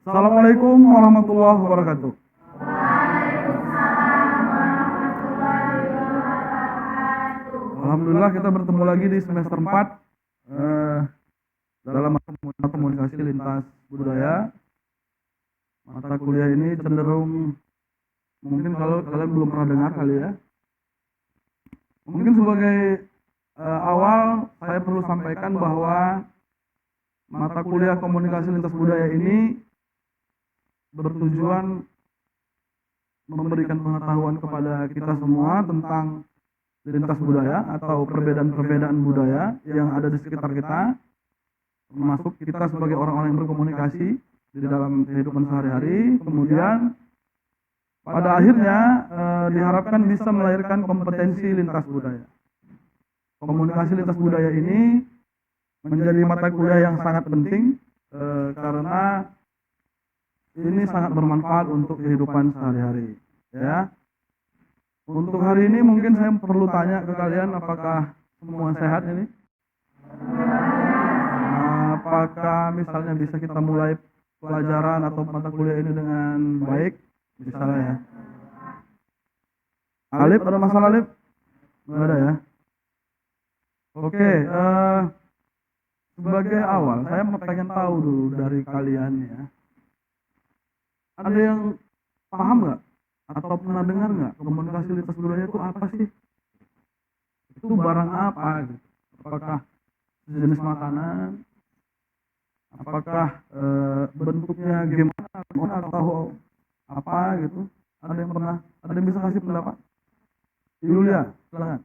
Assalamualaikum warahmatullahi wabarakatuh. Alhamdulillah kita bertemu lagi di semester 4 dalam mata komunikasi lintas budaya. Mata kuliah ini cenderung, mungkin kalau kalian belum pernah dengar kali ya. Mungkin sebagai awal saya perlu sampaikan bahwa mata kuliah komunikasi lintas budaya ini bertujuan memberikan pengetahuan kepada kita semua tentang lintas budaya atau perbedaan-perbedaan budaya yang ada di sekitar kita, termasuk kita sebagai orang-orang yang berkomunikasi di dalam kehidupan sehari-hari. Kemudian pada akhirnya diharapkan bisa melahirkan kompetensi lintas budaya. Komunikasi lintas budaya ini menjadi mata kuliah yang sangat penting karena ini sangat bermanfaat untuk kehidupan sehari-hari, ya. Untuk hari ini mungkin saya perlu tanya ke kalian, apakah semua sehat ini? Apakah misalnya bisa kita mulai pelajaran atau mata kuliah ini dengan baik? Misalnya ya. Alif, ada masalah Alif? Nggak ada ya? Oke, sebagai awal saya pengen tahu dulu dari kalian ya. Ada yang paham nggak atau pernah dengar nggak komunikasi lintas budaya itu apa sih? Itu barang apa gitu? Apakah jenis makanan? Apakah bentuknya gimana atau apa gitu? Ada yang pernah? Ada yang bisa kasih pendapat? Yulia, silakan.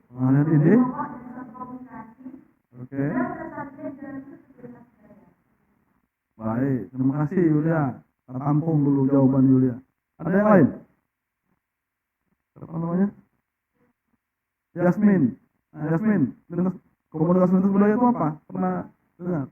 Pengalihan ide. Oke. Baik, terima kasih Yulia. Kita tampung dulu jawaban Yulia. Ada yang lain? Apa namanya? Yasmin. Nah, Yasmin, komunikasi lintas budaya itu apa? Pernah dengar?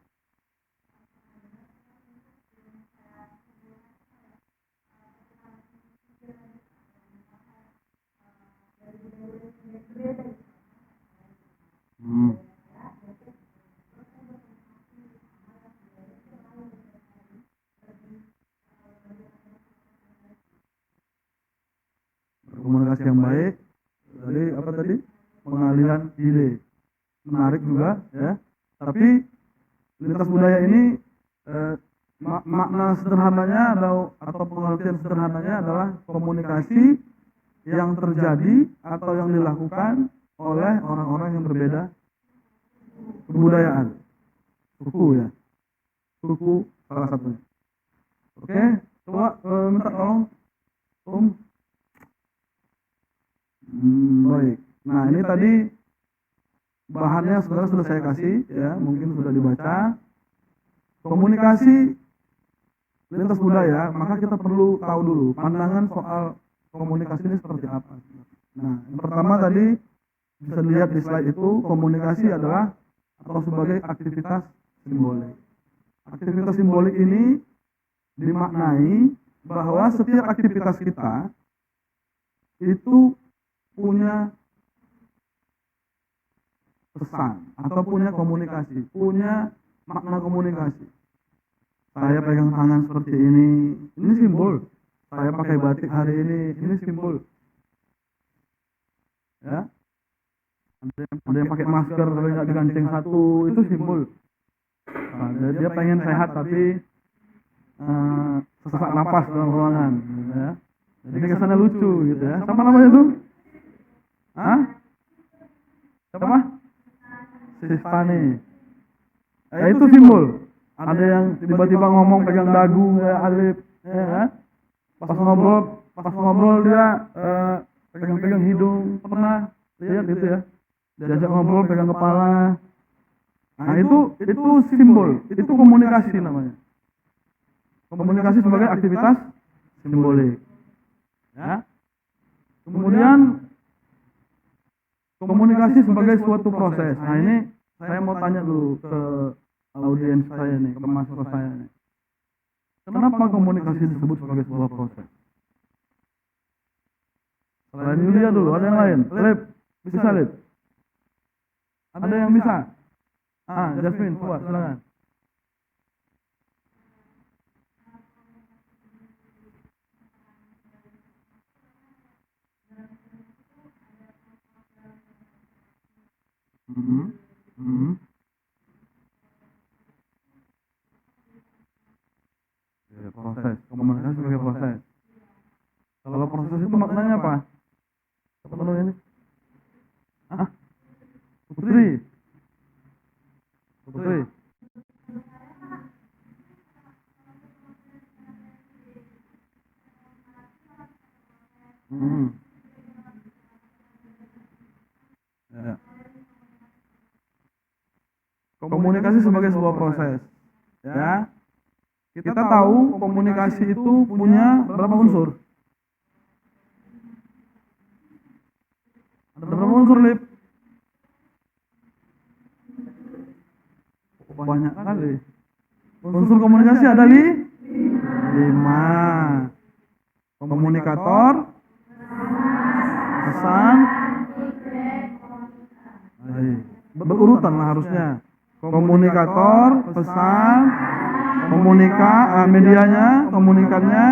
Komunikasi yang baik. Tadi apa tadi? Pengalihan ide. Menarik juga ya. Tapi lintas budaya ini makna sederhananya atau pengertian sederhananya adalah komunikasi yang terjadi atau yang dilakukan oleh orang-orang yang berbeda kebudayaan. Suku ya. Suku salah satunya. Oke, coba minta tolong baik. Nah, ini tadi bahannya sebenarnya sudah saya kasih ya, mungkin sudah dibaca. Komunikasi lintas budaya, maka kita perlu tahu dulu pandangan soal komunikasi ini seperti apa. Nah, yang pertama tadi bisa dilihat di slide itu, komunikasi adalah atau sebagai aktivitas simbolik. Aktivitas simbolik ini dimaknai bahwa setiap aktivitas kita itu punya pesan atau punya komunikasi, punya makna komunikasi. Saya pegang tangan seperti ini simbol. Saya pakai batik hari ini simbol. Ya, ada yang pakai masker tapi nggak digancing satu, itu simbol. Nah, dia pengen sehat tapi sesak napas dalam ruangan, gitu ya. Jadi kesannya lucu gitu ya. Sama namanya tuh? Hah? Siapa? Sistani. Itu simbol. Ada yang tiba-tiba ngomong pegang dagu kayak Alif, ya kan? Pas ngobrol dia pegang hidung. Pernah lihat gitu ya? Diajak ngobrol pegang kepala. Nah, itu simbol. Itu komunikasi namanya. Komunikasi sebagai aktivitas simbolik. Ya. Kemudian komunikasi sebagai suatu proses. Nah ini saya mau tanya dulu ke audiens saya nih, ke mahasiswa saya nih. Kenapa komunikasi disebut sebagai sebuah proses? Selain Yulia dulu, ada yang lain? Lip, bisa Lip? Ada yang bisa? Jasmine, coba silakan. Proses, komunikasi sebagai proses. Kalau proses itu maknanya apa? Siapa dulu ini? Putri. Putri. Ya. Komunikasi sebagai sebuah proses. Ya. Kita tahu komunikasi itu punya berapa unsur? Ada berapa unsur, Lip? Banyak kali. Unsur komunikasi ada 5. Komunikator, pesan, berurutan lah harusnya. Komunikator, pesan, medianya, komunikannya,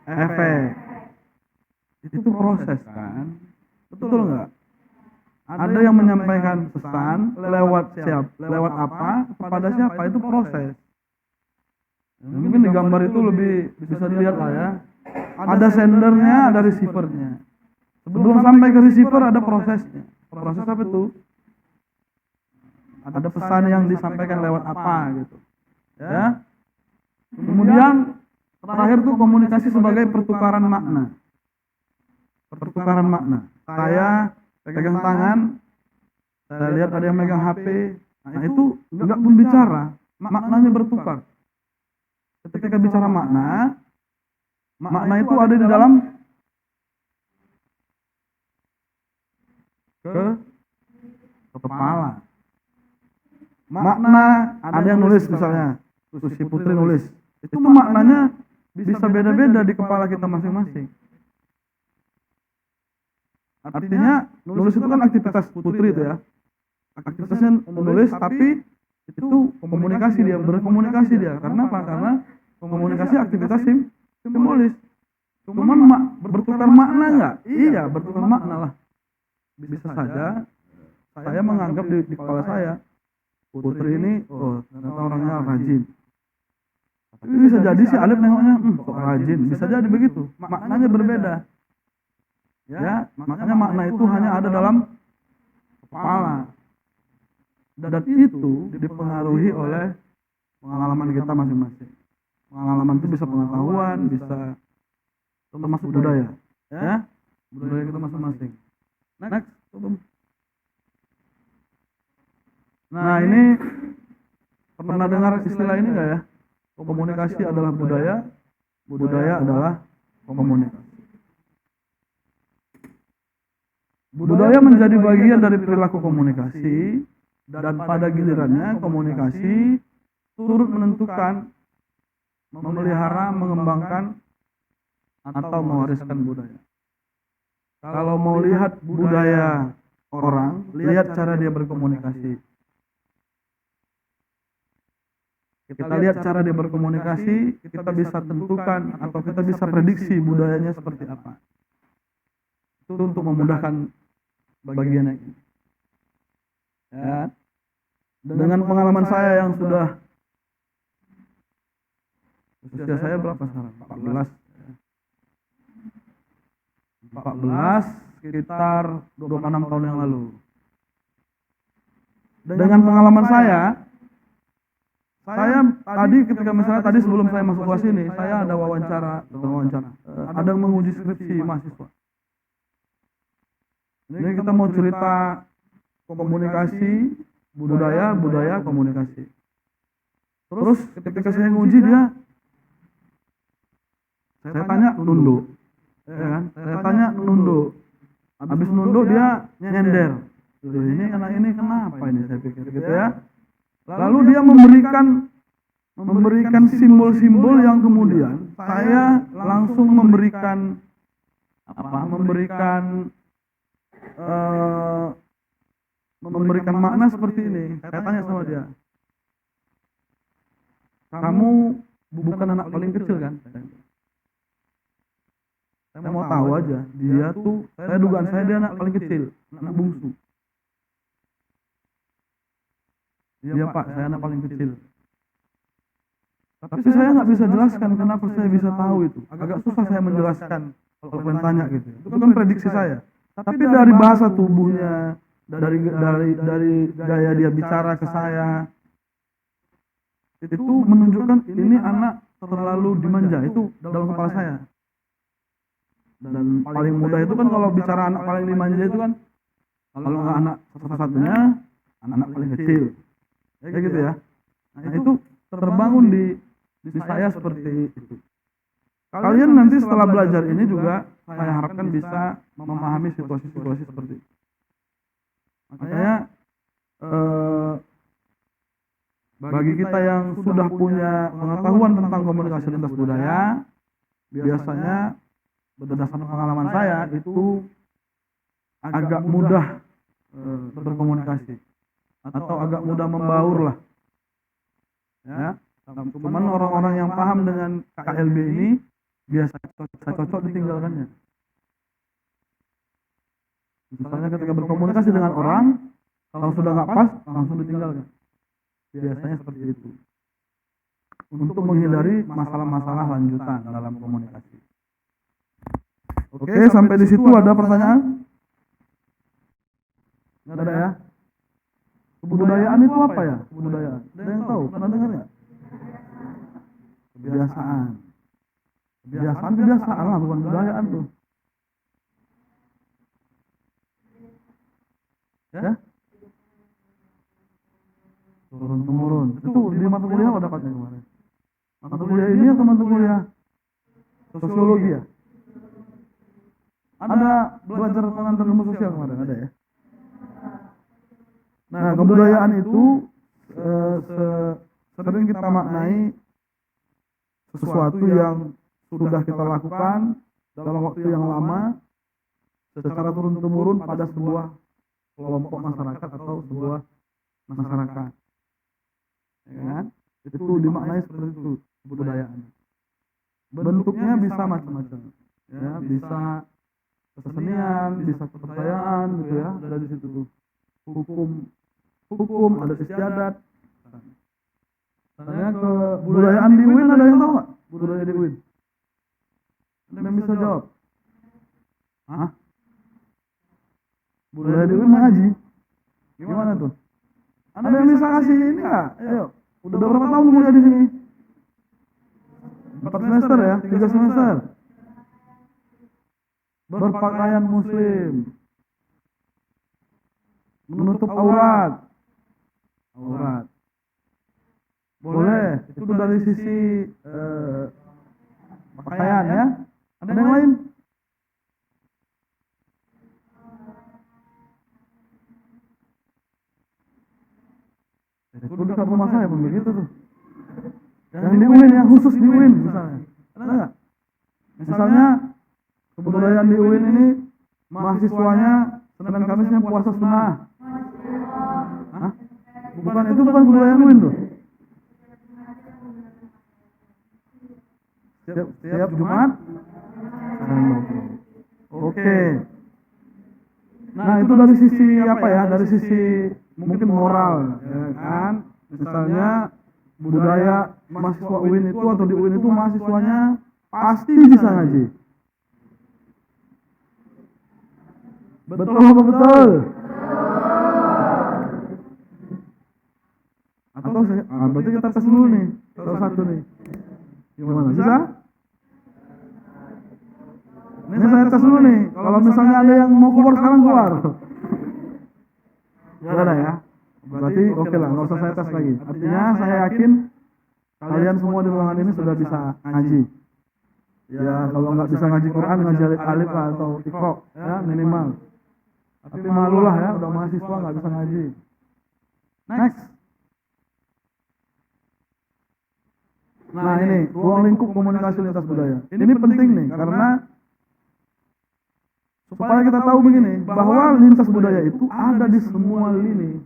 efek. Itu proses kan? Betul nggak? Ada yang menyampaikan pesan lewat lewat apa, kepada siapa, itu proses. Mungkin di gambar itu lebih bisa dilihat lah ya. Ada sendernya, ada receivernya. Sebelum sampai ke receiver ada prosesnya. Proses apa itu? Ada pesan yang disampaikan lewat apa gitu. Ya. Kemudian terakhir tuh komunikasi sebagai pertukaran makna. Pertukaran makna. Saya pegang tangan, saya lihat ada yang megang HP. Nah itu enggak berbicara, maknanya bertukar. Ketika bicara makna itu ada di dalam kepala. Makna ada yang nulis misalnya, si Putri nulis. Itu maknanya bisa beda-beda di kepala kita masing-masing. Artinya nulis itu kan aktivitas Putri itu ya. Aktivitasnya menulis, tapi itu komunikasi dia, berkomunikasi dia. Karena apa? Karena komunikasi aktivitas simbolis. Cuman bertukar makna enggak? Iya, bertukar makna lah. Bisa saja saya menganggap di kepala saya Putri ini ternyata orangnya rajin. Tapi bisa jadi si Alif nengoknya kok rajin. Bisa jadi begitu. Maknanya berbeda. Ya, makanya makna itu hanya ada dalam kepala. Dan itu dipengaruhi oleh pengalaman kita masing-masing. Pengalaman itu bisa pengetahuan, bisa termasuk budaya. Ya, budaya kita masing-masing. Next. Nah ini pernah dengar istilah ini nggak ya? Komunikasi adalah budaya, budaya adalah komunikasi. Budaya menjadi bagian dari perilaku komunikasi, dan pada gilirannya komunikasi turut menentukan, memelihara, mengembangkan, atau mewariskan budaya. Kalau mau lihat budaya orang, lihat cara dia berkomunikasi. Kita lihat cara dia berkomunikasi, kita bisa tentukan atau kita bisa prediksi budayanya seperti apa. Itu untuk memudahkan bagian ini. Ya. Dengan pengalaman saya yang sudah usia saya berapa sekarang? 14 sekitar 26 tahun yang lalu. Dengan pengalaman saya tadi ketika misalnya tadi sebelum saya masuk kelas ini, saya ada ada menguji skripsi mahasiswa. Ini kita mau cerita komunikasi, budaya, komunikasi. Terus ketika saya nguji dia, saya tanya nunduk, ya kan? Saya tanya nunduk. Habis nunduk dia nyender. Loh, ini anak ini kenapa ini, saya pikir gitu ya. Lalu dia memberikan simbol-simbol yang kemudian saya langsung memberikan makna seperti ini. Saya tanya sama dia, kamu bukan anak paling kecil kan? Saya mau tahu aja, dia tuh, saya dugaan saya dia anak paling kecil, anak bungsu. Iya Pak, saya anak paling kecil. Tapi saya nggak bisa jelaskan kenapa saya bisa tahu itu. Agak susah saya menjelaskan kalau kalian tanya gitu. Itu kan prediksi saya. Tapi dari bahasa tubuhnya, dari gaya dia bicara ke saya, itu menunjukkan ini anak terlalu dimanja. Itu dalam kepala saya. Dan paling mudah itu kan kalau bicara anak paling dimanja itu kan, kalau nggak anak satu-satunya, anak paling kecil. Kayak gitu ya. Nah itu terbangun di saya seperti itu. Kalian nanti setelah belajar ini juga saya harapkan bisa memahami situasi-situasi seperti itu. Makanya bagi kita yang sudah punya pengetahuan tentang komunikasi lintas budaya, biasanya berdasarkan pengalaman saya itu agak mudah berkomunikasi atau agak mudah membaur lah. Ya, cuman orang-orang yang paham dengan KLB ini biasa cocok ditinggalkannya. Misalnya ketika berkomunikasi dengan orang, kalau sudah nggak pas langsung ditinggalkan. Biasanya seperti itu. Untuk menghindari masalah-masalah lanjutan dalam komunikasi. Oke, sampai di situ ada pertanyaan? Nggak ada ya? Kebudayaan itu apa ya? Kebudayaan. Ada yang tahu? Pernah dengar nggak? Kebiasaan. Kebiasaan lah, bukan budayaan tuh. Ya? Turun-temurun. Itu di mata kuliah lo dapatnya kemarin? Mata kuliah ini atau mata kuliah sosiologi ya? Ada belajar pengantar ilmu sosial kemarin, ada ya? Nah, kebudayaan itu sering kita maknai sesuatu yang sudah kita lakukan dalam waktu yang lama secara turun-temurun pada sebuah kelompok masyarakat atau sebuah masyarakat. Ya kan? Itu dimaknai seperti itu kebudayaan. Bentuknya bisa macam-macam. Ya, bisa kesenian, bisa kepercayaan gitu ya, ada di situ tuh. Hukum, adat istiadat. Tanya ke budayaan di UIN, ada yang tahu nggak? Budaya di UIN? Ada yang bisa jawab? Hah? Budaya di UIN mengaji? Gimana tuh? Ada yang bisa kasih ini nggak? Ayo, udah berapa tahun kuliah di sini? 4 semester ya? 3 semester? Berpakaian muslim, menutup aurat. Boleh, itu dari sisi pakaian ya. Ada yang lain? Itu dekat rumah saya pun begitu tuh. Yang di UIN, yang khusus di UIN misalnya. Ada nggak? Misalnya kebudayaan di UIN ini mahasiswanya Senin Kamisnya puasa sunnah. Hah? Itu bukan kebudayaan UIN tuh. Setiap Jumat. Oke. Nah, itu dari sisi apa ya? Dari sisi mungkin moral, ya kan? Misalnya budaya mahasiswa UIN itu atau di UIN itu mahasiswanya pasti bisa ngaji. Betul apa betul? Atau berarti kita tes dulu nih, salah satu nih. Gimana? Bisa? Ini saya tes dulu nih. Kalau misalnya ada yang mau keluar sekarang keluar. Gak ada ya? Berarti oke lah, nggak usah saya tes lagi. Artinya saya yakin kalian semua di ruangan ini sudah bisa ngaji. Ya kalau nggak bisa ngaji Quran, ngaji alif lah atau iqra ya minimal. Tapi malu lah ya, udah mahasiswa nggak bisa ngaji. Next. Nah ini ruang lingkup komunikasi lintas budaya. Ini penting nih karena supaya kita tahu begini bahwa lintas budaya itu ada di semua lini.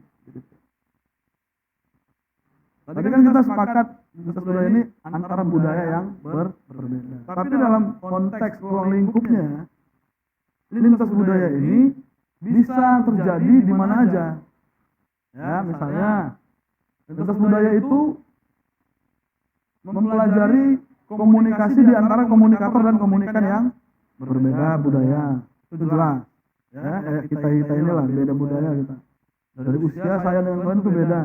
Tadi kan kita sepakat lintas budaya ini antara budaya yang berbeda. Tapi dalam konteks ruang lingkupnya, lintas budaya ini bisa terjadi di mana aja. Ya, misalnya lintas budaya itu mempelajari komunikasi di antara komunikator dan komunikan yang berbeda budaya. Itu jelas. Ya, kayak kita inilah beda budaya kita. Dari usia saya dengan kalian itu beda.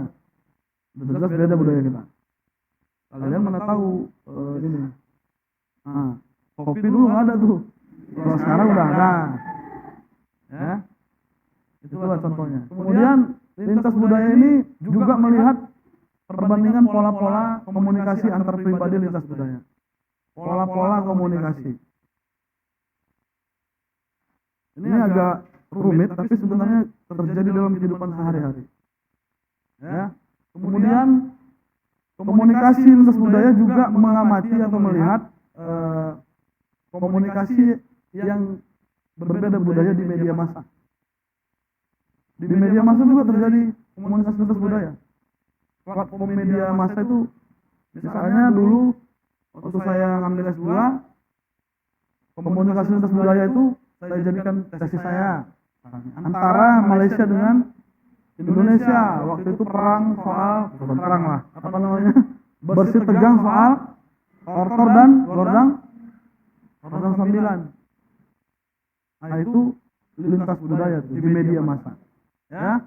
Udah jelas beda budaya kita. Kalian mana tahu ini. Nah, kopi dulu nggak ada tuh. Kalau sekarang udah ada. Ya. Itulah contohnya. Kemudian lintas budaya ini juga melihat perbandingan pola-pola komunikasi antar pribadi lintas budaya. Pola-pola komunikasi. Ini agak rumit, tapi sebenarnya terjadi dalam kehidupan sehari-hari. Ya. Kemudian komunikasi lintas budaya juga mengamati atau melihat komunikasi yang berbeda budaya di media massa. Di media massa juga terjadi komunikasi lintas budaya. Platform media massa itu, misalnya dulu waktu saya ngambil S2, komunikasi lintas budaya itu saya jadikan tesis saya antara Malaysia dengan Indonesia. Waktu itu perang soal, bukan perang lah, apa namanya, bersih tegang soal Tortor dan Lordang 9. Nah itu lintas budaya tuh, di media massa. Ya.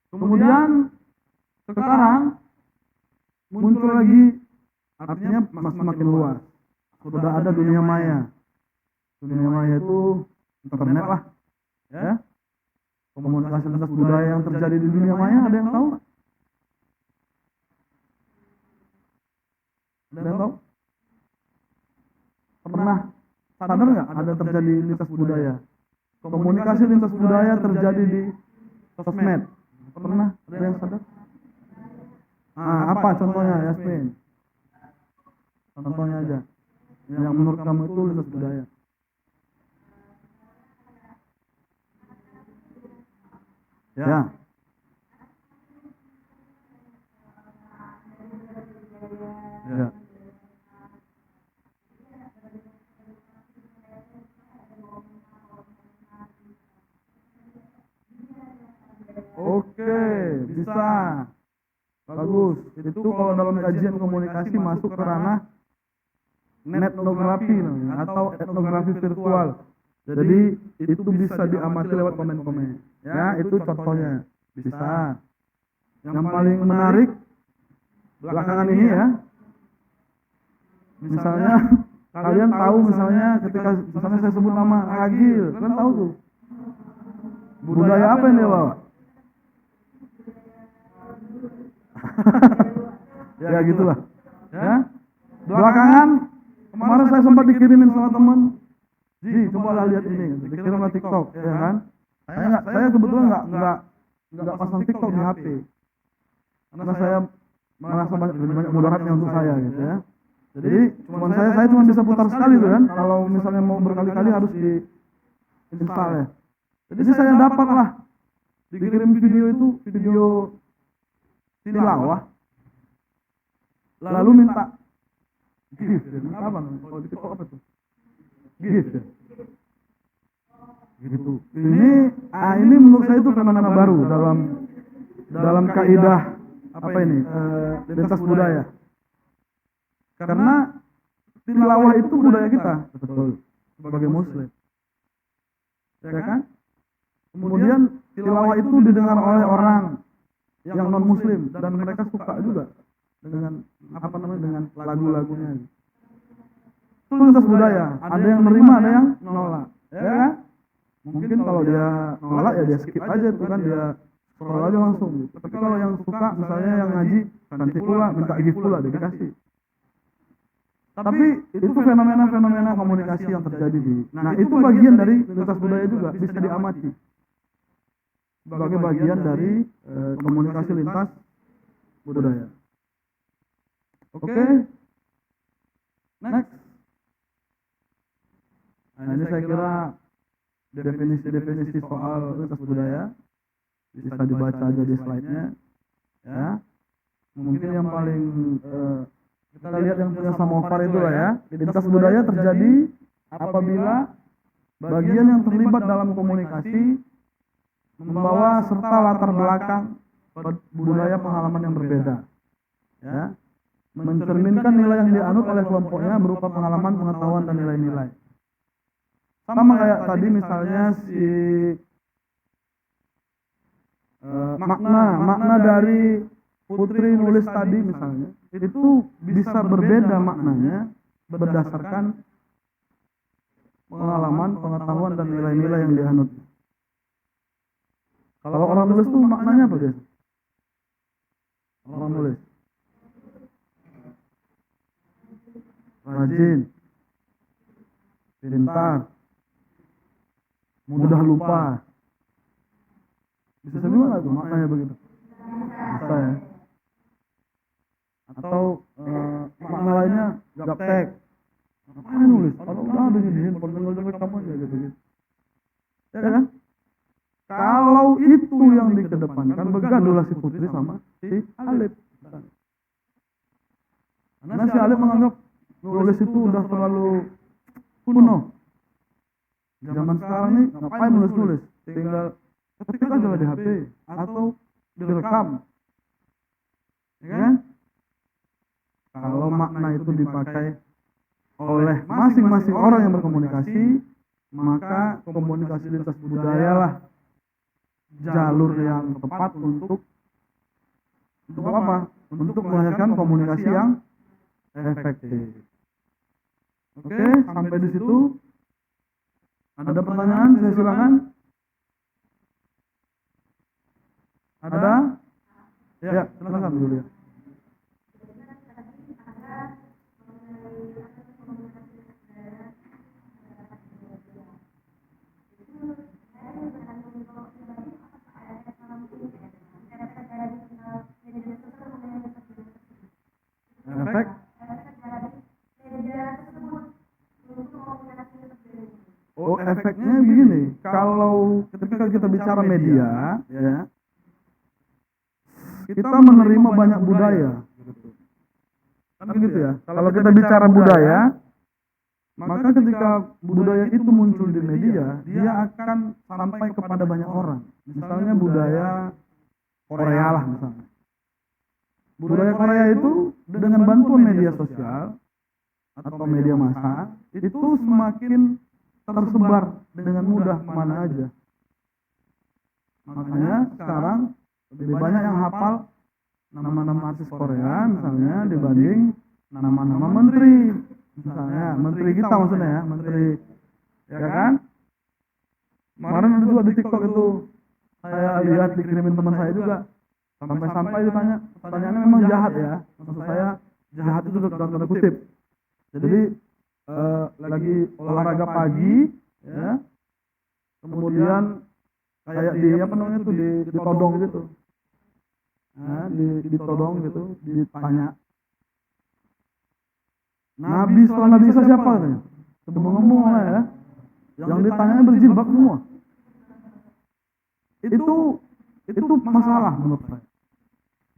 Kemudian sekarang muncul lagi, artinya semakin luas. Sudah ada dunia maya. Dunia maya itu internet lah. Ya. Komunikasi lintas budaya yang terjadi di dunia maya, ada yang tahu? Ada yang tahu? Pernah sadar nggak ada terjadi lintas budaya? Komunikasi lintas budaya terjadi di sosmed. Pernah ada yang sadar? Nah, apa contohnya, Yasmin? Contohnya aja. Yang menurut kamu itu lintas budaya. Ya. Ya. Oke, bisa. Bagus. Itu kalau dalam kajian komunikasi masuk ke ranah netnografi atau etnografi virtual. Jadi itu bisa diamati lewat komen-komen. Ya, itu contohnya. Bisa. Yang paling menarik belakangan ini ya. Misalnya kalian tahu misalnya ketika misalnya saya sebut nama Ragil, kalian tahu tuh. Budaya apa yang dia bawa? Ya gitulah. Ya. Belakangan kemarin saya sempat dikirimin sama teman. Ji, coba lihat ini, dikirimlah TikTok, ya kan? Saya kebetulan nggak pasang TikTok di HP, karena saya merasa banyak mudaratnya untuk saya gitu ya. Jadi saya cuma bisa putar sekali tuh kan. Kalau misalnya mau berkali-kali harus di install ya. Jadi saya dapat lah dikirim video itu, video tilawah, lalu minta gift. Apa namanya? Kalau di TikTok apa tuh? Gift. Gitu. Ini menurut saya itu fenomena baru dalam kaidah apa ini? Lintas budaya. Karena tilawah itu budaya kita, betul, sebagai muslim. Ya kan? Kemudian tilawah itu didengar oleh orang yang non muslim dan mereka suka juga dengan apa namanya, dengan lagu-lagunya. Itu lintas budaya. Ada yang nerima, ada yang nolak. Ya kan? Mungkin kalau dia nolak ya dia skip aja tuh kan, dia scroll aja langsung. Tapi kalau yang suka, misalnya yang ngaji, nanti pula minta gift pula dikasih. Tapi itu fenomena-fenomena komunikasi yang terjadi di. Nah, itu bagian dari lintas budaya juga, bisa diamati. sebagai bagian dari komunikasi lintas budaya. Oke, next. Nah, ini saya kira definisi-definisi soal lintas budaya bisa dibaca aja di slide-nya, ya. Mungkin yang paling kita lihat yang punya samovar itu lah ya. Lintas budaya terjadi apabila bagian yang terlibat dalam komunikasi membawa serta latar belakang budaya pengalaman yang berbeda, ya, mencerminkan nilai yang dianut oleh kelompoknya berupa pengalaman, pengetahuan, dan nilai-nilai. Sama kayak tadi misalnya si makna dari Putri nulis tadi misalnya, itu bisa berbeda maknanya berdasarkan pengalaman, pengetahuan, dan nilai-nilai yang dianut. Kalau orang nulis tuh maknanya apa guys? Orang nulis rajin, pintar, mudah lupa. Bisa juga nggak tuh maknanya begitu? Bisa ya. Atau makna lainnya gaptek. Ngapain nulis? Kalau udah ada di handphone tinggal rekam aja gitu. Ya kan? Kalau itu yang dikedepankan, begadulah si Putri sama si Alif. Karena si Alif menganggap nulis itu udah terlalu kuno. Zaman sekarang ini ngapain nulis-nulis? Tinggal ketik aja lah di HP atau direkam. Ya kan? Kalau makna itu dipakai oleh masing-masing orang yang berkomunikasi, maka komunikasi lintas budaya lah jalur yang tepat untuk apa? Untuk melahirkan komunikasi yang efektif. Oke, sampai di situ. Ada pertanyaan? Saya silakan. Ada? Ya, silakan dulu ya. Efek? Oh, efeknya begini. Kalau ketika kita bicara media, ya, kita menerima banyak budaya. Kan gitu ya. Kalau kita bicara budaya, maka ketika budaya itu muncul di media, dia akan sampai kepada banyak orang. Misalnya budaya Korea lah misalnya. Budaya Korea itu dengan bantuan media sosial atau media massa itu semakin tersebar dengan mudah kemana aja. Makanya sekarang lebih banyak yang hafal nama-nama artis Korea misalnya dibanding nama-nama menteri. Misalnya menteri kita maksudnya ya, menteri, ya kan? Kemarin ada juga di TikTok itu saya lihat dikirimin teman saya juga, sampai-sampai ditanya, pertanyaannya memang jahat ya, maksud saya jahat itu dalam tanda kutip. Jadi lagi olahraga pagi, ya, kemudian kayak di apa namanya itu ditodong gitu, nah, ditodong gitu, ditanya, Nabi setelah Nabi Isa siapa katanya? Ngomong lah ya, yang ditanya berjilbab semua. Itu masalah menurut saya.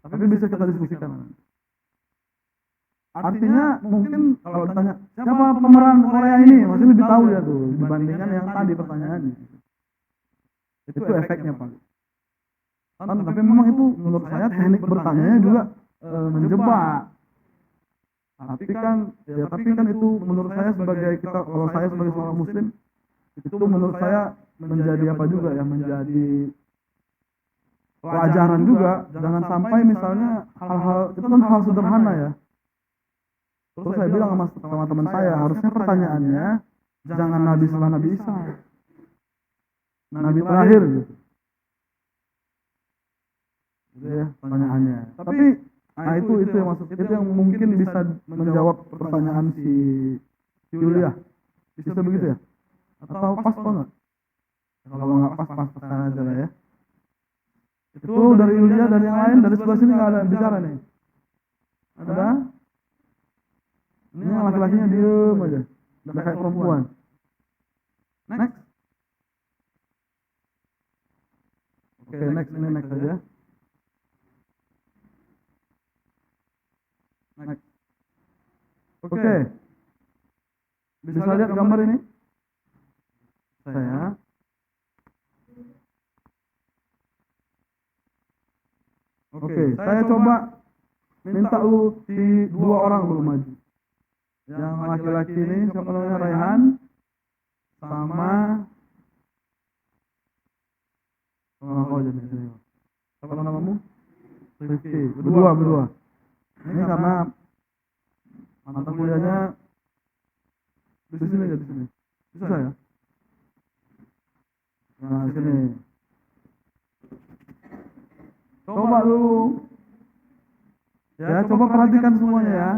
Tapi bisa kita diskusikan. Artinya mungkin kalau ditanya siapa pemeran Korea ini, masih lebih tahu ya tuh dibandingkan yang tadi pertanyaannya. Itu efeknya Pak. Tapi memang itu menurut saya teknik bertanyanya juga menjebak. Tapi kan itu menurut saya kalau saya sebagai seorang muslim, itu menurut saya menjadi apa juga ya, menjadi pelajaran juga. Jangan sampai misalnya hal-hal itu kan hal sederhana ya. Terus saya bilang sama teman saya, harusnya pertanyaannya jangan Nabi setelah Nabi Isa, Nabi terakhir gitu. Gitu ya pertanyaannya. Tapi nah itu yang maksud, itu yang mungkin bisa menjawab pertanyaan si Yulia. Bisa begitu ya? Atau pas apa enggak? Kalau nggak pas aja lah ya. Itu dari Ilja, dari yang lain, dari sebelah sini nggak ada yang bicara nih. Ada? Ini yang laki-lakinya diem aja, udah kayak perempuan. Next. Oke, next, ini next aja. Next. Oke. Bisa lihat gambar ini? Saya. Oke, saya coba minta lu dua orang belum maju. Yang laki-laki ini siapa namanya, Raihan sama kau jadi sini. Siapa namamu? Rifki. Berdua. Ini karena mata kuliahnya di sini aja, di sini. Bisa ya? Nah, di sini. Coba lu. Ya, coba perhatikan semuanya ya.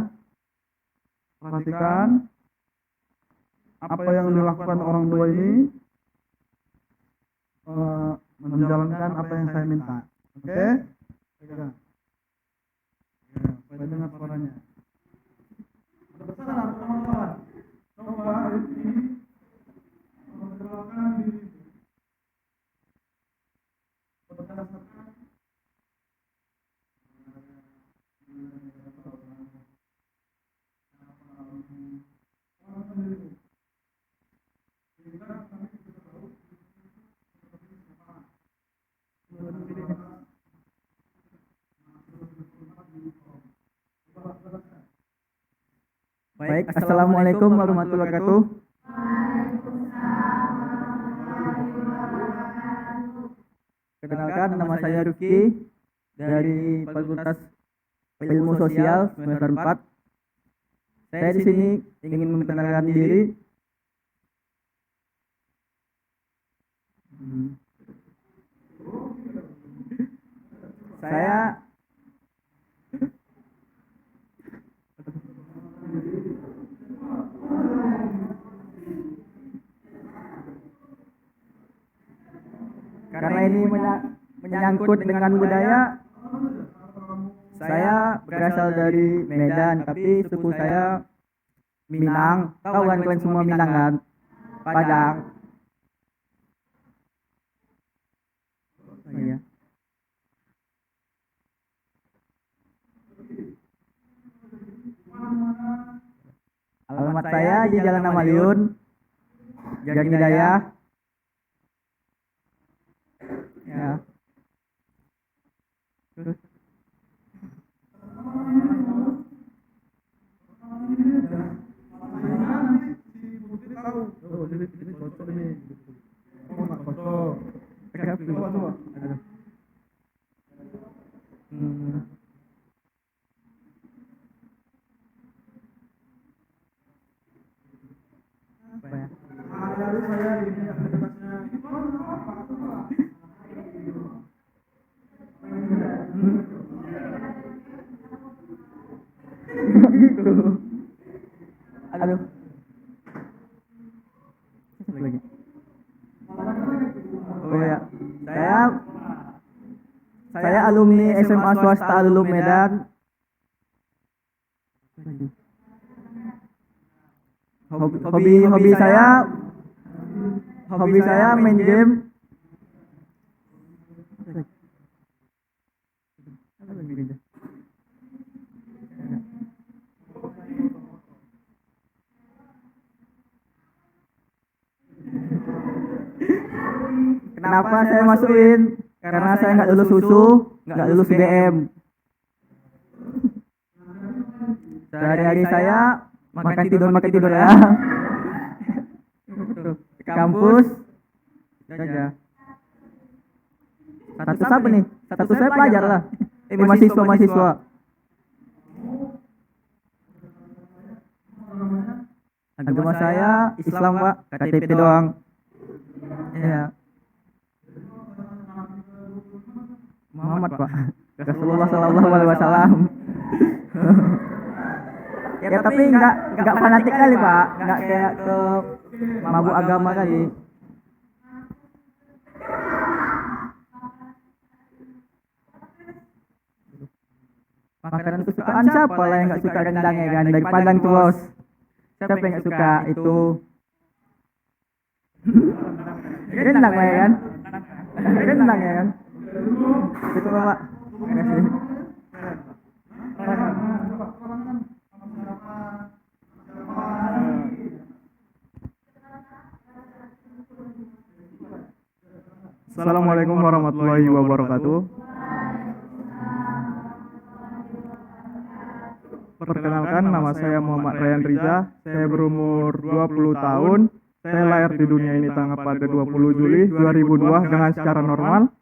Perhatikan apa yang dilakukan orang dua ini, menjalankan apa yang saya minta. Oke? Pegang. Ya, supaya dengar suaranya. Bersalah teman-teman. Coba Rifki memperkenalkan diri. Baik, Assalamualaikum warahmatullahi wabarakatuh. Perkenalkan, nama saya Rifki dari Fakultas Ilmu Sosial semester 4. Saya di sini ingin memperkenalkan diri. Saya karena ini menyangkut dengan budaya. Saya berasal dari Medan, tapi suku saya Minang. Tahu kan kalian semua Minang kan? Padang. Oh, iya. Alamat saya di Jalan Amaliun, Jalan Hidayah. Ya. Terus Ini cocok ini. Oh, nggak cocok. Coba. Apa ya? Lalu saya ini aktivitasnya. Aduh. Lagi. Oh ya, saya alumni SMA swasta Alulum Medan. Hobi saya main game. Kenapa saya masukin? Karena saya nggak lulus susu, nggak lulus BM. Sehari-hari saya makan tidur ya. Ke kampus saja. Status apa nih? Status saya pelajar lah. Mahasiswa. Agama saya Islam, Pak. KTP doang. Ya. Muhammad, Pak. Rasulullah sallallahu alaihi wasallam. Ya tapi enggak fanatik kali, Pak. Enggak kayak ke mabuk agama kali. Makanan kesukaan siapa lah yang nggak suka rendang ya kan? Dari Padang tuh bos. Siapa yang nggak suka itu? Rendang lah ya kan? Rendang ya kan? Itu Bapak. Terima kasih. Assalamualaikum warahmatullahi wabarakatuh. Perkenalkan, nama saya Muhammad Ryan Riza. Saya berumur 20 tahun. Saya lahir di dunia ini tanggal pada 20 Juli 2002 dengan secara normal.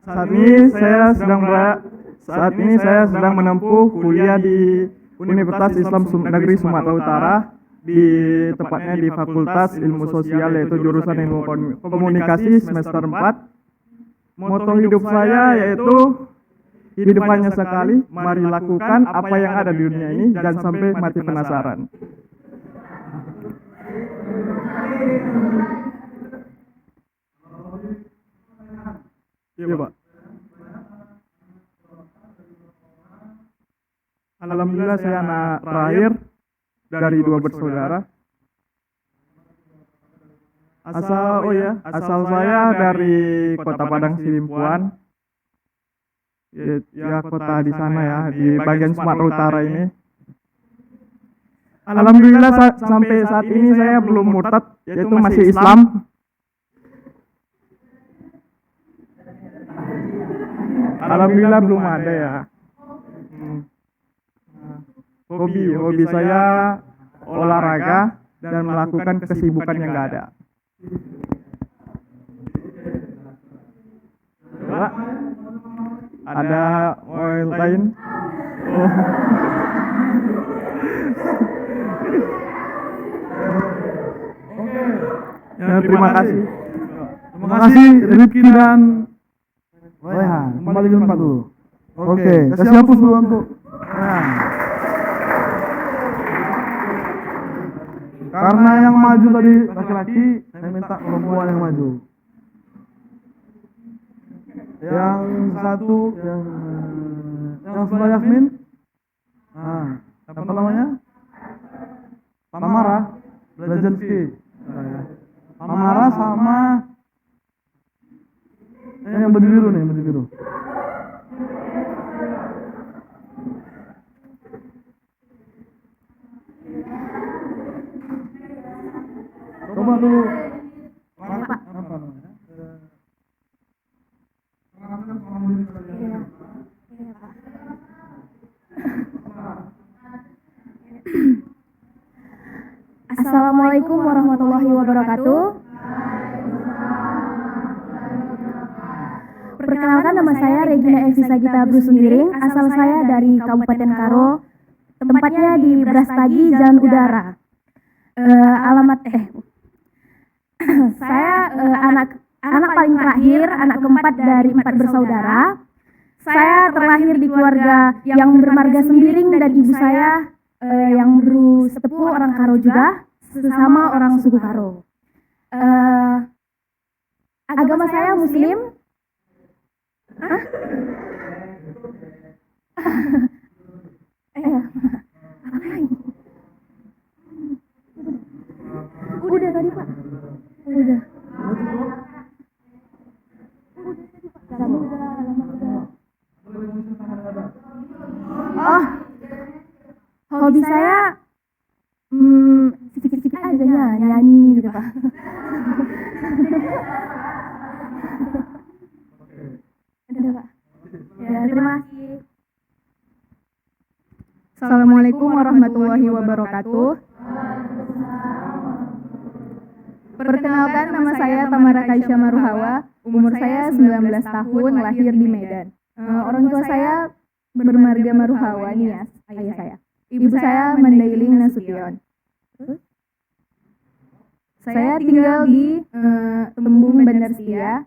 Saat ini saya sedang menempuh kuliah di Universitas Islam Negeri Sumatera Utara, di tepatnya di Fakultas Ilmu Sosial, yaitu jurusan Ilmu Komunikasi semester 4. Moto hidup saya yaitu hidup hanya sekali, mari lakukan apa yang ada di dunia ini, jangan sampai mati penasaran. Iya, Pak. Alhamdulillah saya anak terakhir dari 2 bersaudara. Asal saya dari Kota Padang Sidimpuan. Ya kota di sana ya, di bagian Sumatera Utara ini. Alhamdulillah sampai saat ini saya belum murtad, yaitu masih Islam. Alhamdulillah belum ada ya. Hobi saya olahraga dan melakukan kesibukan yang nggak ada. Pak, ada oil lain? Oh. Ya, terima kasih. Terima kasih Rifki dan Rehan. Kembali ke tempat dulu. Oke, kasih hapus dulu untuk Rehan. Karena yang maju tadi laki-laki, saya minta perempuan yang maju. Yang satu, yang sebelah Yasmin, apa namanya? Tamara, Blajenski. Tamara sama yang baju biru nih, baju biru. Coba dulu. Apa namanya? Assalamualaikum warahmatullahi wabarakatuh. Perkenalkan, nama saya Regina Evisa Gita Brusumiring. Asal saya dari Kabupaten Karo, tempatnya di Brastagi, Jalan Udara. Saya anak paling terakhir, anak keempat dari 4 bersaudara. Saya terlahir di keluarga yang bermarga Sembiring dan ibu saya yang bersepupu orang Karo juga, sesama orang suku Karo. Agama saya Muslim. Udah tadi Pak. Udah. Oh, hobi saya sedikit-sedikit aja ya, nyanyi gitu Pak. Udah Pak. Ya, terima kasih. Assalamualaikum warahmatullahi wabarakatuh. Perkenalkan, nama saya Tamara Kaisya Maruhawa, umur saya 19 tahun, lahir di Medan. Orang tua saya bermarga Maruhawa, Nias, ayah saya. Ibu saya Mandailing Nasution. Saya tinggal di Tembung, Bandar Setia.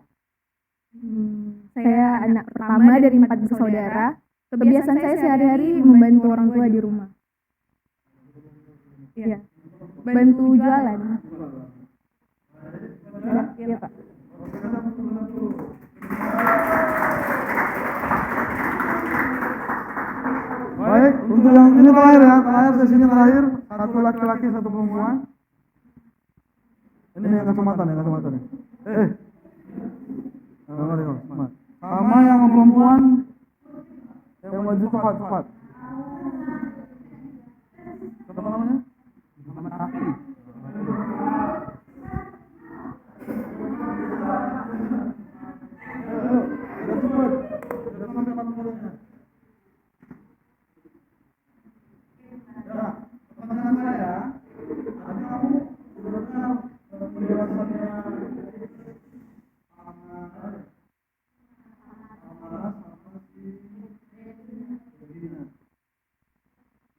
Saya anak pertama dari 4 bersaudara. Kebiasaan saya sehari-hari membantu orang tua di rumah. Ya, bantu jualan. Iya, Pak. Baik, untuk yang ini terakhir ya, terakhir sesinya terakhir, satu laki-laki, satu perempuan. Ini yang kacamata nih, kacamata nih. Sama yang perempuan, yang baju coklat, coklat. Siapa namanya? Muhammad Afi. Udah cepat, udah sampai kategorinya. Ya, pertanyaan saya, tadi kamu sebenarnya penjelasannya amarah sama si Regina.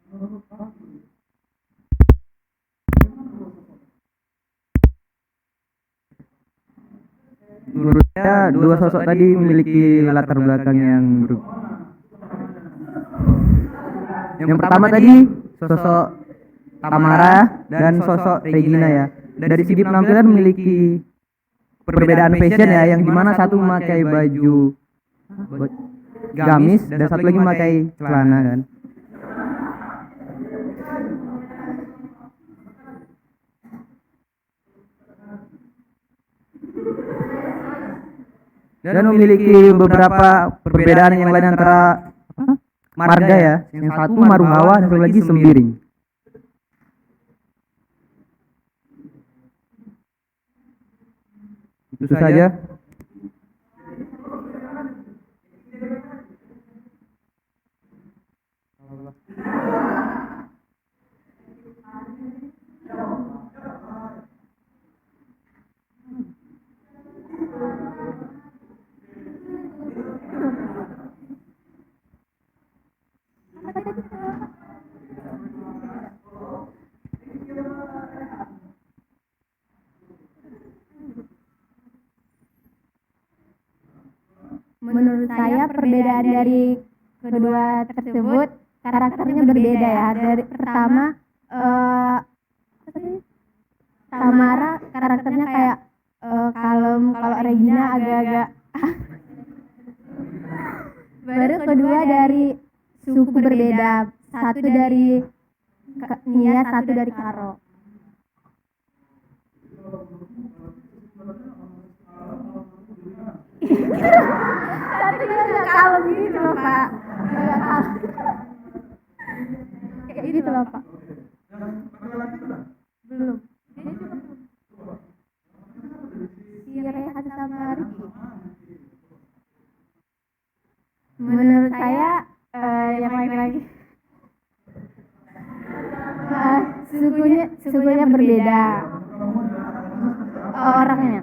Menurut kamu, Menurut saya dua sosok tadi memiliki latar belakang yang berbeda. Yang pertama tadi sosok Tamara dan sosok Regina ya. Dari segi penampilan memiliki perbedaan fashion ya, yang dimana satu memakai baju gamis dan satu lagi memakai celana kan. Dan memiliki beberapa perbedaan yang lain antara marga ya. Yang satu Maruhawa dan satu lagi Sembiring. Itu saja. Menurut saya perbedaan dari kedua tersebut karakternya berbeda ya. Dari pertama Tamara karakternya kayak kalem, kalau Regina agak-agak baru kedua dari suku berbeda, satu dari Nia, satu dari Karo. Tapi dia nggak kalem gitu loh Pak, nggak kalem kayak gitu loh Pak. Belum, dia juga belum. Si Rehan sama Riki. Menurut saya yang laki-laki sukunya berbeda. Orangnya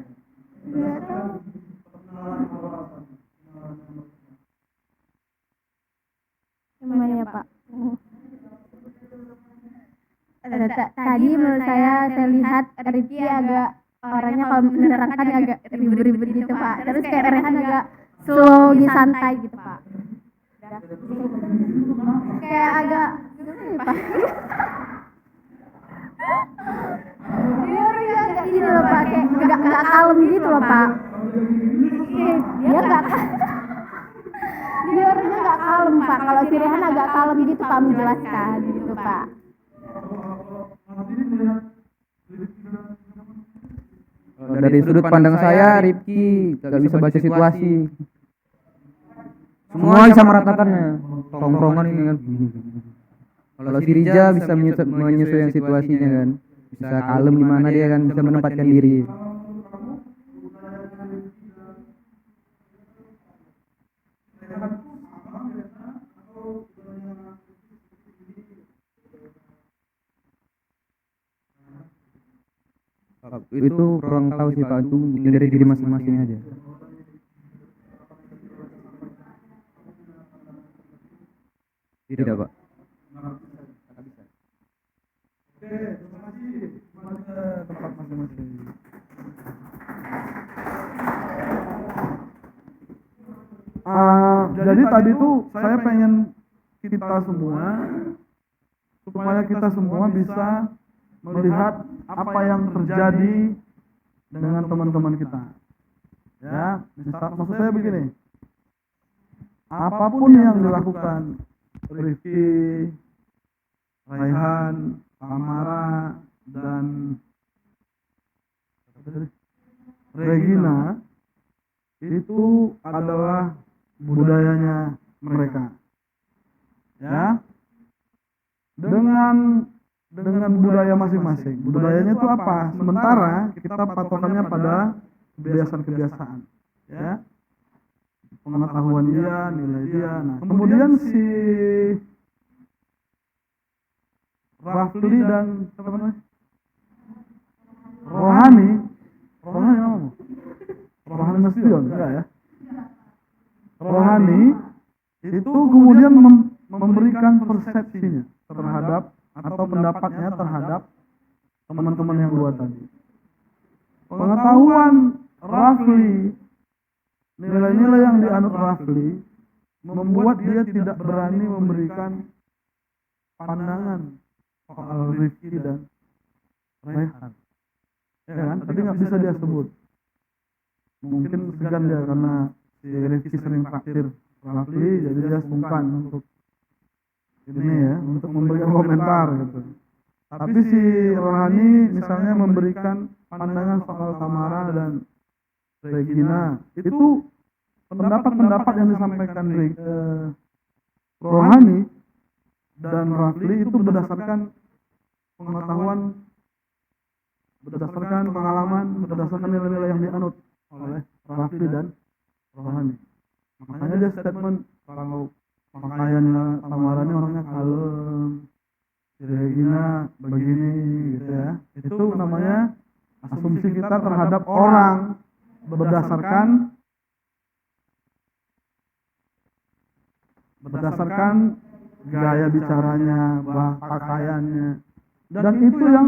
gimana ya Pak? Tadi menurut saya lihat Rifki agak orangnya kalau menerangkan agak ribut-ribut gitu Pak. Terus kayak Rehan agak slow di santai gitu Pak. Kayak agak gimana ya Pak? Dia orangnya agak ini loh Pak, kayak nggak kalem gitu loh Pak. Dia nggak dia orangnya nggak kalem Pak. Kalau si Rehan agak kalem gitu Pak, menjelaskan gitu Pak. Dari sudut pandang saya, Rifki gak bisa baca situasi. Semua bisa meratakannya. Tongkrongan ini kan. Kalau si Rija bisa menyesuaikan situasinya kan. Bisa kalem di mana dia kan, bisa menempatkan diri. Itu kurang tahu sih Pak, itu dari diri masing-masing aja. Tidak Pak. Oke, terima kasih. Kembali ke tempat masing-masing. Jadi tadi tuh saya pengen kita semua, supaya kita semua bisa melihat apa yang terjadi dengan teman-teman kita. Ya, maksud saya begini. Apapun yang dilakukan Rifki, Raihan, Tamara, dan Regina itu adalah budayanya mereka. Ya. Dengan budaya masing-masing. Budayanya itu apa? Sementara kita patokannya pada kebiasaan-kebiasaan. Ya. Pengetahuan dia, nilai dia. Nah, kemudian si Rafli dan apa namanya? Rohani apa? Rohani Nasution, enggak ya? Rohani itu kemudian memberikan persepsinya terhadap atau pendapatnya terhadap teman-teman yang dua tadi. Pengetahuan Rafli, nilai-nilai yang dianut Rafli membuat dia tidak berani memberikan pandangan soal Rifki dan Raihan. Ya kan? Tadi nggak bisa dia sebut. Mungkin segan dia karena si Rifki sering traktir Rafli, jadi dia sungkan untuk ini ya, untuk memberikan komentar gitu. Tapi si Rohani misalnya memberikan pandangan soal Tamara dan Regina, itu pendapat-pendapat yang disampaikan Rohani dan Rafli itu berdasarkan pengetahuan, berdasarkan pengalaman, berdasarkan nilai-nilai yang dianut oleh Rafli dan Rohani. Makanya dia statement kalau pakaiannya Tamara ini orangnya kalem, Regina begini gitu ya. Itu namanya asumsi kita terhadap orang berdasarkan gaya bicaranya, pakaiannya, dan itu yang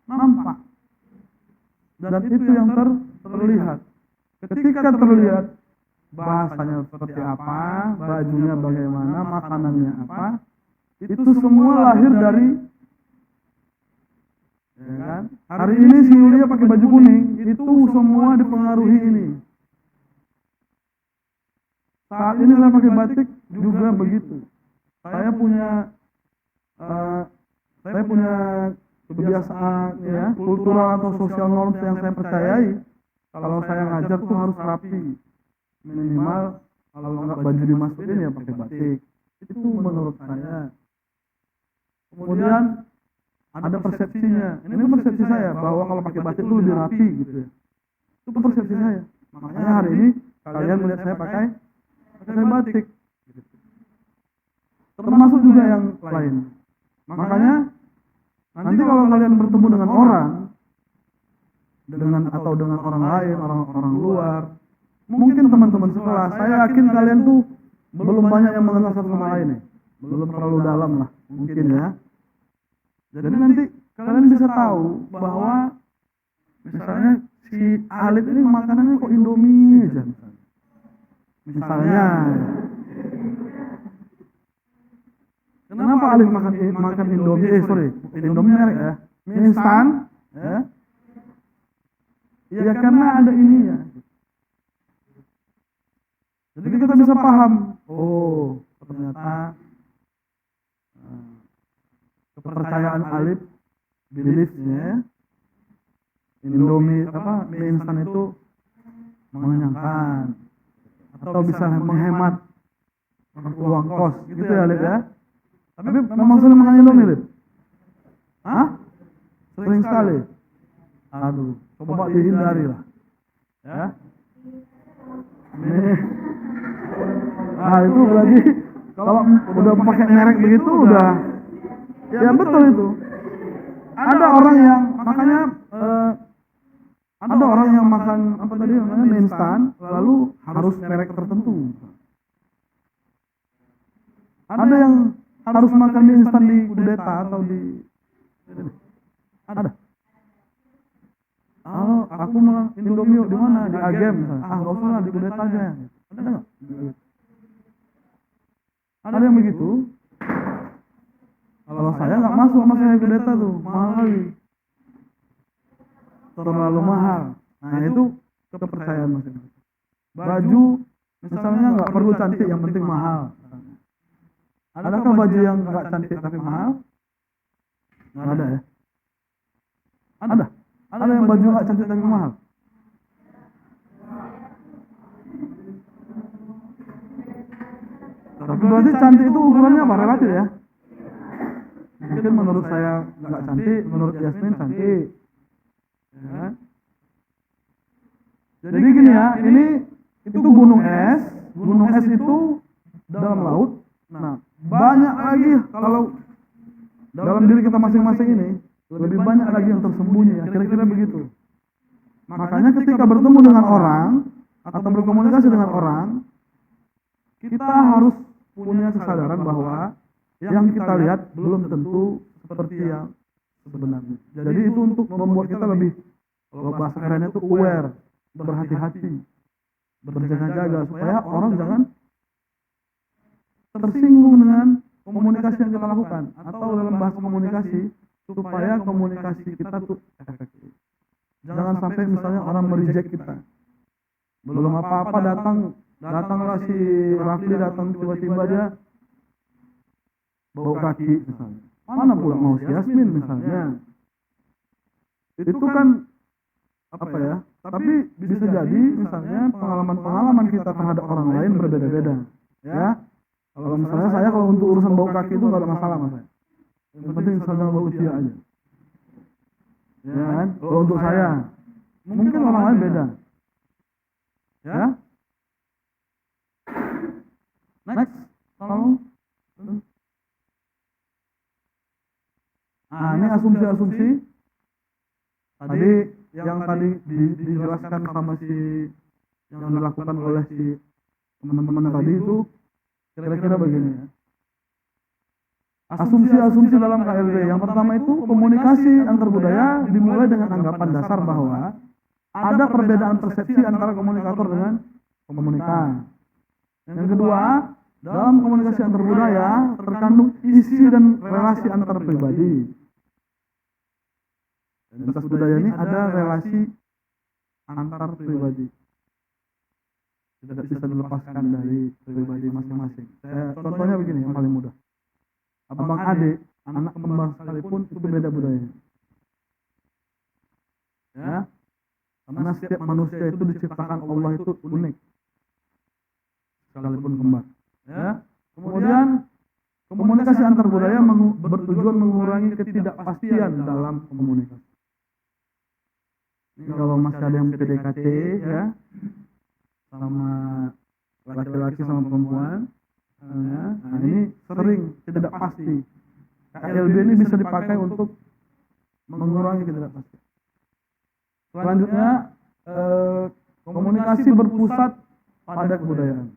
nampak, dan itu yang terlihat. Ketika terlihat bahasanya seperti apa, bajunya bagaimana, makanannya apa, itu semua lahir dari, ya kan? Hari ini si Yulia pakai baju kuning, itu semua dipengaruhi ini. Saat ini saya pakai batik juga begitu. Saya punya kebiasaan ya, kultural atau social norms yang saya percayai. Kalau saya ngajar tuh harus rapi. Minimal kalau nggak baju dimasukin ya pakai batik. Itu menurut saya. Kemudian ada persepsinya. Ini persepsi saya bahwa kalau pakai batik itu lebih rapi gitu ya. Itu persepsi saya. Makanya hari ini kalian melihat saya pakai batik. Termasuk juga yang lain. Makanya nanti kalau kalian bertemu dengan orang atau dengan orang lain, orang luar, mungkin teman-teman sekelas, saya yakin kalian tuh belum banyak yang mengenal satu sama lain ya. Belum terlalu dalam lah mungkin ya. Jadi nanti kalian bisa tahu bahwa misalnya si Alif ini makanannya kok Indomie aja misalnya. Kenapa Alif makan Indomie? Indomie merek ya, mie instan ya. Ya karena ada ininya. Jadi kita bisa paham, oh ternyata kepercayaan Alif, beliefnya Indomie mie instan itu mengenyangkan atau bisa menghemat uang kos gitu ya Alif ya. Tapi memang sering makan Indomie Alif? Hah? Sering sekali? Aduh, coba dihindari lah ya. Nah itu berarti kalau udah pakai merek begitu udah ya betul itu. Ada orang yang makanya ada orang yang makan apa tadi namanya mie instan lalu harus merek tertentu. Ada yang harus makan mie instan di Kudeta atau di ada. Oh, aku makan Indomie di mana? Di Agem misalnya. Ah, nggak usah lah, di Kudeta aja. Ada nggak? Ada yang begitu. Kalau saya nggak masuk sama saya Kudeta tuh, mahal kali. terlalu mahal. Nah itu kepercayaan masing-masing. Baju misalnya nggak perlu cantik, yang penting mahal. Adakah baju yang nggak cantik tapi mahal? Nggak ada ya? Ada yang baju nggak cantik tapi mahal. Tapi berarti cantik itu ukurannya apa? Relatif ya? Mungkin menurut saya nggak cantik, menurut Yasmin cantik. Ya kan? Jadi gini ya, ini itu gunung es. Gunung es itu dalam laut. Nah, banyak lagi kalau dalam diri kita masing-masing ini lebih banyak lagi yang tersembunyi ya, kira-kira begitu. Makanya ketika bertemu dengan orang atau berkomunikasi dengan orang, kita harus punya kesadaran bahwa yang kita lihat belum tentu seperti yang sebenarnya. Jadi itu untuk membuat kita lebih, kalau bahasa kerennya itu aware, berhati-hati, berjaga-jaga supaya orang jangan tersinggung dengan komunikasi yang kita lakukan, atau dalam bahasa komunikasi supaya komunikasi kita tuh efektif. Jangan sampai misalnya orang mereject kita, belum apa-apa datanglah si Rafli datang tiba-tiba dia bau kaki misalnya, mana pula mau si Yasmin misalnya. Itu kan apa ya, tapi bisa jadi misalnya pengalaman-pengalaman kita terhadap orang lain berbeda-beda ya. Kalau misalnya saya, kalau untuk urusan bau kaki itu nggak ada masalah mas saya. Yang penting misalnya bau usia aja, ya kan? Kalau untuk saya, mungkin orang lain beda ya. Next, tolong. Nah, ini asumsi-asumsi tadi yang tadi dijelaskan sama si yang dilakukan oleh si teman-teman tadi itu kira-kira begini ya. Asumsi-asumsi dalam KLB yang pertama itu komunikasi antar budaya dimulai dengan anggapan dasar bahwa ada perbedaan persepsi antara komunikator dengan komunikan. Yang kedua, dalam komunikasi antar budaya terkandung isi dan relasi antar pribadi. Lintas budaya ini ada relasi antar pribadi, tidak bisa dilepaskan dari pribadi masing-masing. Contohnya begini, yang paling mudah. Abang adik, anak kembar sekalipun itu beda budayanya. Ya, karena setiap manusia itu diciptakan Allah itu unik, sekalipun kembar. Ya, kemudian komunikasi antar budaya bertujuan mengurangi ketidakpastian dalam komunikasi. Ini kalau masih ada yang PDKT ya, sama laki-laki sama perempuan, ya, nah ini sering tidak pasti. KLB ini bisa dipakai untuk mengurangi ketidakpastian. Selanjutnya, komunikasi berpusat pada kebudayaan.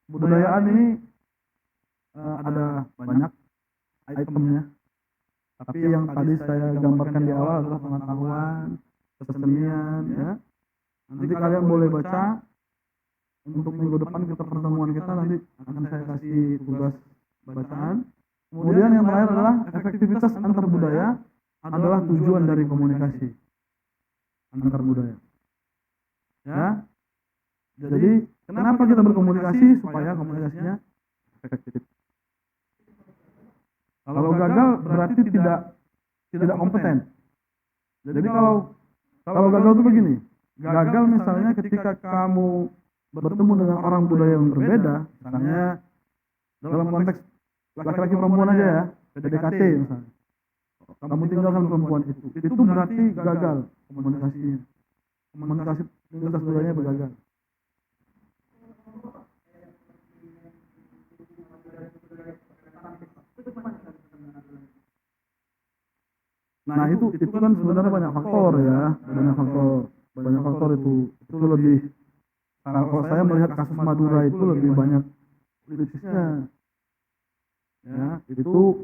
Kebudayaan ini ada banyak itemnya, tapi yang tadi saya gambarkan di awal adalah pengetahuan, kesenian ya. Nanti kalian boleh baca. Untuk minggu depan kita pertemuan kita nanti akan saya kasih tugas bacaan. Kemudian yang terakhir adalah efektivitas antar budaya adalah tujuan dari komunikasi antar budaya. Ya. Jadi kenapa kita berkomunikasi? Supaya komunikasinya efektif. Kalau gagal berarti tidak kompeten. Jadi kalau gagal itu begini, gagal misalnya ketika kamu bertemu dengan orang budaya yang berbeda, misalnya dalam konteks laki-laki perempuan aja ya, PDKT misalnya, kamu tinggalkan perempuan itu berarti gagal komunikasinya, komunikasi lintas budayanya bergagal. Nah itu kan sebenarnya banyak faktor ya, banyak faktor itu lebih. Kalau saya melihat kasus Madura itu lebih banyak politisnya, ya itu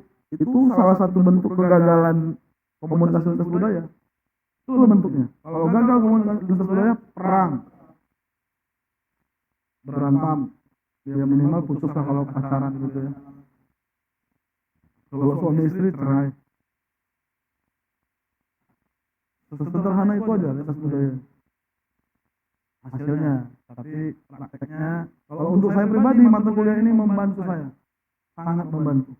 salah satu bentuk kegagalan komunikasi lintas budaya. Itu bentuknya. Kalau gagal komunikasi lintas budaya, perang, berantem, ya minimal putus lah kalau pacaran gitu ya. Kalau suami istri cerai. Sesederhana itu aja lintas budaya hasilnya. Tapi prakteknya, kalau untuk saya pribadi, mata kuliah ini membantu saya, sangat membantu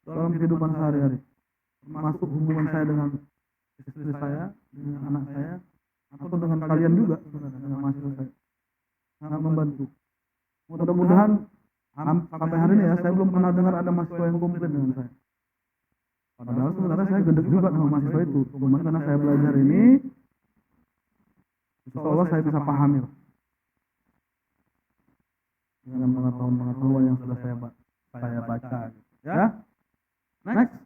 dalam kehidupan sehari-hari, termasuk hubungan saya dengan istri saya, dengan anak saya, atau dengan kalian juga sebenarnya, dengan mahasiswa saya, sangat membantu. Mudah-mudahan sampai hari ini ya, saya belum pernah dengar ada mahasiswa yang komplain dengan saya. Padahal sebenarnya saya gede juga dengan mahasiswa itu. Kemudian karena saya belajar ini, insya Allah saya bisa pahami lah, dengan pengetahuan yang sudah saya baca. Gitu. Ya, next.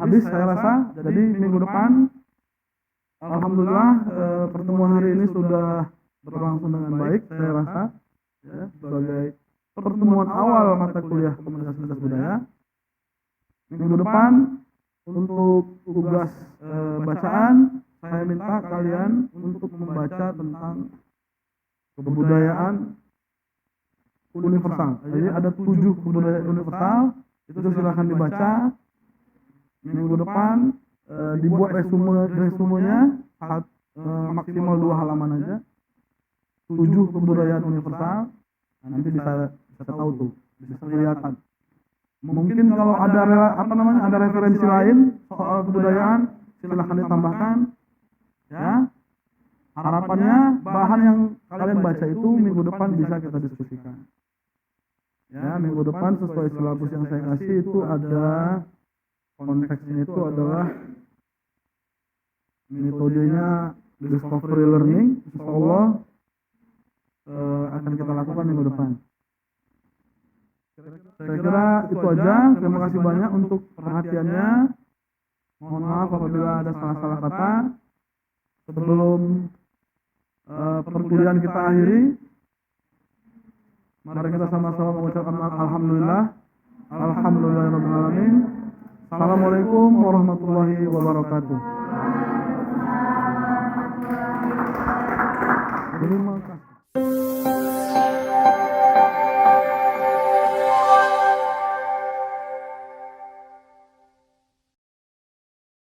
Habis saya rasa, jadi minggu depan, alhamdulillah pertemuan hari ini sudah berlangsung dengan baik. Saya rasa, ya, sebagai pertemuan awal mata kuliah komunikasi lintas budaya. Minggu depan untuk tugas bacaan, saya minta kalian untuk membaca tentang kebudayaan universal. Jadi ada 7 kebudayaan universal, itu silahkan dibaca. Minggu depan dibuat resumenya maksimal 2 halaman aja. 7 kebudayaan universal, nanti bisa tahu tuh, bisa kelihatan. Mungkin kalau ada ada referensi lain soal kebudayaan, silahkan ditambahkan. Ya, harapannya bahan yang kalian baca itu minggu depan bisa kita diskusikan. Ya, minggu depan sesuai silabus yang saya kasih itu ada konteksnya, itu adalah metodenya discovery learning. Insyaallah akan kita lakukan minggu depan. Saya kira itu aja. Terima kasih banyak untuk perhatiannya. Mohon maaf apabila ada salah-salah kata. Sebelum perkuliahan kita akhiri, mari kita sama-sama mengucapkan alhamdulillah. Alhamdulillahirabbil alamin. Assalamualaikum warahmatullahi wabarakatuh. Terima kasih.